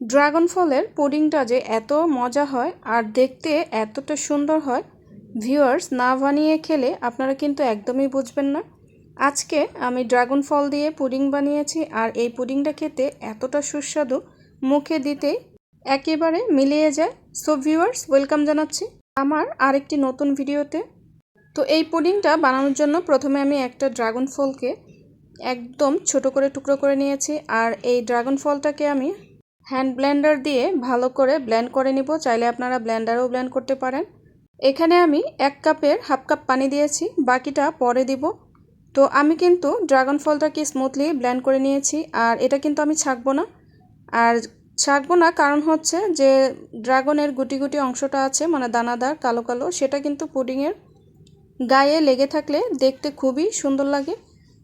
Dragon ফলের পুডিংটা যে এত মজা হয় আর দেখতে এতটা সুন্দর হয়, ভিউয়ার্স না বানিয়ে খেলে আপনারা কিন্তু একদমই বুঝবেন না। আজকে আমি ড্রাগন ফল দিয়ে পুডিং বানিয়েছি আর এই পুডিংটা খেতে এতটা সুস্বাদু, মুখে দিতেই একেবারে মিলিয়ে যায়। সো ভিউয়ার্স, ওয়েলকাম জানাচ্ছি আমার আরেকটি নতুন ভিডিওতে। তো এই পুডিংটা বানানোর জন্য প্রথমে আমি একটা ড্রাগন ফলকে একদম ছোট করে টুকরো করে নিয়েছি আর এই ড্রাগন ফলটাকে আমি হ্যান্ড ব্লেন্ডার দিয়ে ভালো করে ব্লেন্ড করে নিব। চাইলে আপনারা ব্লেন্ডারেও ব্লেন্ড করতে পারেন। এখানে আমি 1 কাপের হাফ কাপ পানি দিয়েছি, বাকিটা পরে দিব। তো আমি কিন্তু ড্রাগন ফলটাকে স্মুথলি ব্লেন্ড করে নিয়েছি আর এটা কিন্তু আমি ছাঁকবো না। আর ছাঁকবো না কারণ হচ্ছে যে ড্রাগনের গুটি গুটি অংশটা আছে, মানে দানাদার কালো কালো, সেটা কিন্তু পুডিংয়ের গায়ে লেগে থাকলে দেখতে খুবই সুন্দর লাগে।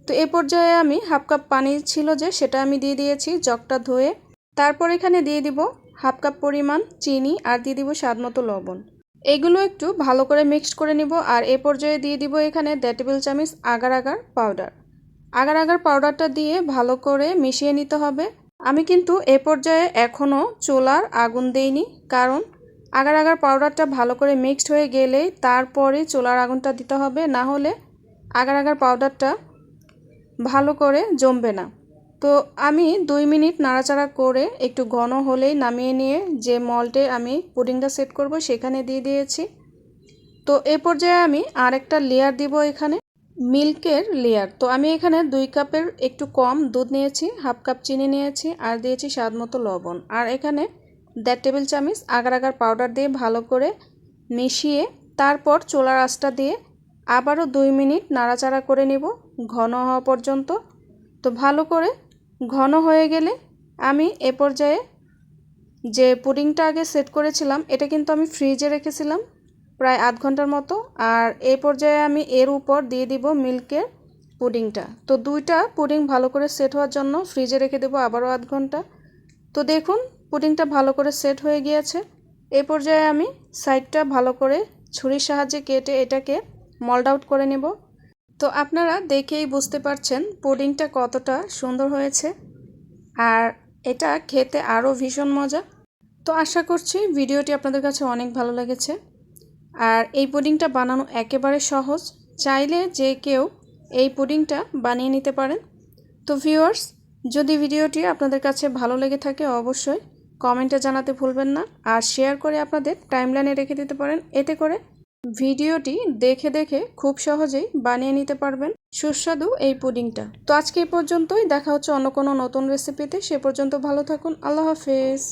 তো এই পর্যায়ে আমি হাফ কাপ পানি ছিল যে সেটা আমি দিয়ে দিয়েছি জগটা ধুয়ে। তারপর এখানে দিয়ে দিব হাফ কাপ পরিমাণ চিনি আর দিয়ে দিব স্বাদমতো লবণ। এগুলো একটু ভালো করে মিক্সড করে নিব আর এ পর্যায়ে দিয়ে দিব এখানে 1.5 টেবিল চামচ agar agar powder. Agar agar পাউডারটা দিয়ে ভালো করে মিশিয়ে নিতে হবে। আমি কিন্তু এ পর্যায়ে এখনও চুলার আগুন দেইনি, কারণ আগার আগার পাউডারটা ভালো করে মিক্সড হয়ে গেলেই তারপরে চুলার আগুনটা দিতে হবে, না হলে আগার আগার পাউডারটা ভালো করে জমবে না। তো আমি 2 মিনিট নাড়াচাড়া করে একটু ঘন হলেই নামিয়ে নিয়ে যে মল্টে আমি পুডিংটা সেট করব সেখানে দিয়ে দিয়েছি। তো এ পর্যায়ে আমি আরেকটা লেয়ার দিব, এখানে মিল্কের লেয়ার। তো আমি এখানে 2 কাপের একটু কম দুধ নিয়েছি, হাফ কাপ চিনি নিয়েছি আর দিয়েছি স্বাদমতো লবণ। আর এখানে 1.5 টেবিল চামচ আগার আগার পাউডার দিয়ে ভালো করে মিশিয়ে তারপর চুলার আঁচটা দিয়ে আবারও 2 মিনিট নাড়াচাড়া করে নেব ঘন হওয়া পর্যন্ত। তো ভালো করে ঘন হয়ে গেলে আমি এ পর্যায়ে যে পুডিংটা আগে সেট করেছিলাম এটা কিন্তু আমি ফ্রিজে রেখেছিলাম প্রায় আধ ঘন্টার মতো, আর এই পর্যায়ে আমি এর উপর দিয়ে দিব মিল্কের পুডিংটা। তো দুইটা পুডিং ভালো করে সেট হওয়ার জন্য ফ্রিজে রেখে দেবো আবারও আধ ঘন্টা। তো দেখুন পুডিংটা ভালো করে সেট হয়ে গিয়েছে। এই পর্যায়ে আমি সাইডটা ভালো করে ছুরির সাহায্যে কেটে এটাকে মল্ড আউট করে নেব। তো আপনারা দেখেই বুঝতে পারছেন পুডিংটা কতটা সুন্দর হয়েছে আর এটা খেতে আরও ভীষণ মজা। তো আশা করছি ভিডিওটি আপনাদের কাছে অনেক ভালো লেগেছে। আর এই পুডিংটা বানানো একেবারে সহজ, চাইলে যে কেউ এই পুডিংটা বানিয়ে নিতে পারেন। তো ভিউয়ার্স, যদি ভিডিওটি আপনাদের কাছে ভালো লেগে থাকে অবশ্যই কমেন্টে জানাতে ভুলবেন না আর শেয়ার করে আপনাদের টাইমলাইনে রেখে দিতে পারেন। এতে করে ভিডিওটি দেখে দেখে খুব সহজেই বানিয়ে নিতে পারবেন সুস্বাদু এই পুডিংটা। তো আজকে এই পর্যন্তই, দেখা হচ্ছে অন্য কোনো নতুন রেসিপিতে। সে পর্যন্ত ভালো থাকুন। আল্লাহ হাফেজ।